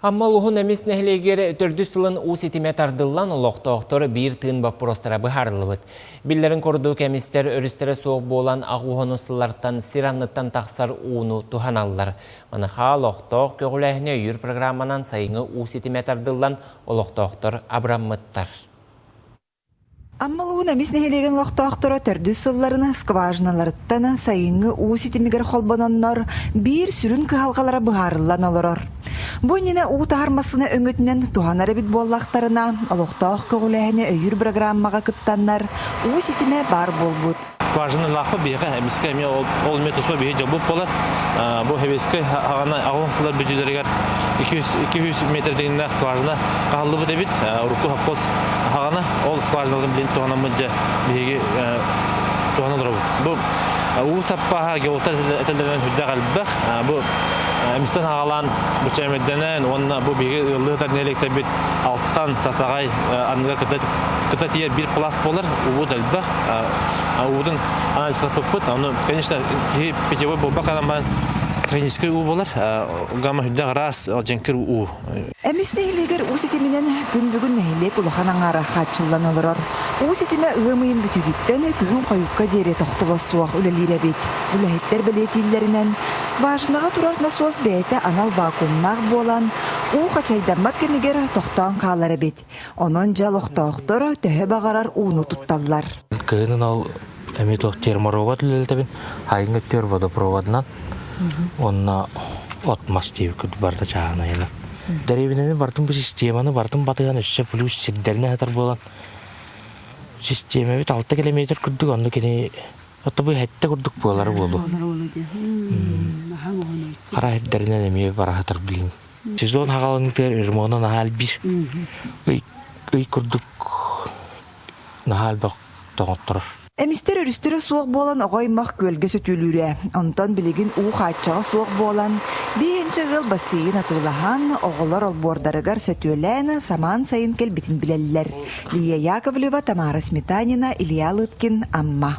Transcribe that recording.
Амма лухун эмес нехлегер төрдү сылын уситиме тардыллан олоқтоқтор бир тыын баппыростара быхарылыбыт. Биллерин корду кемистер өрүстере соқ болан ағуғыны сыллартан сиранныттан тақсар уunu туханаллар. Маныха олоқтоқ көгіләхіне үйір программанан сайыңы уситиме тардыллан олоқтоқтор абраммыттар. Аммалуун эмис нехилеген лохтоохторо төрдү сылларына скважиналарыттана сайыңы ууситимигер холбононнор бир сүрүн кыхалгалара быхарыллан олорор. Бу нина уу тахармасына өңөтүнен туханары бит боллахтарына олохтоох көгүлэхине өйүр программага кыттаннар ууситиме бар болбут. Скважина лахпа бейға әміске әме ол мет ұспа бейге жабып болар. Бұл хевеске ағана ағонсылар бүділерігер 200 метр дейінна скважина қағылы бұд әбет. Ұрықы хапқоз ағана ол скважиналдың білін туғана мұнжа бейге туғана дұра бұд. Бұл ұғы саппаға геолтар әтелдерінен хүдді қалбақ. Бұл әмістен ағалан бұча әмедденен, онына бұл бейге ұлығытар нелікті бет алттан сатағай аныға кыта тиер bir пласт болар, уud әлбәқ, уудың анализға тұппыт, оны, конечно, питьевой болбақ адамбан клинический уу болар, гамма хүддәғ рас, жәнкір уу. Әміснейлегер ууситименен күн-бүгін нәйлек улахан аңара қатшылан олырор. Ууситиме ұғымайын бүтігіттен күгін қойыққа дере тоқтылы суақ үлелер әбет. Үләхеттер білетейлерінен скважинаға тұрар насос бәйті анал вакуумнақ болан, уу қачайдаммат кемегер тоқтан қалар әбет. Онын жал оқтауқтыр төхі бағарар уыны тұтталар. Кыынын ал әмет терморовод үлелетебін, хайыңы терводопроводынан, онына отмас дейіп күді барда чағына елі. Дәребінені бартын бұл системаны бартын батыған өссе плюс седдеріне әтір болан. Система бет 6 километр күрдік, онды кені отты бұл әтті күрдік болары болу. Қара әтдерінен әмей бара әтір білін. Сезон хағалыңдер үрмоны нахал бір. Өй күрдік нахал бақ тоғыттырыр. Эмистер өрүстөрө суок болан огоймах көлгө сөтүлүрэ. Онтон билигин уу хатчага суок болан, бийинче гыл бассейн атылахан оголор олбордарыгар сөтүлэн саман сайын келбитин билеллер. Лия Яковлева, Тамара Сметанина, Илья Лыткин, Амма.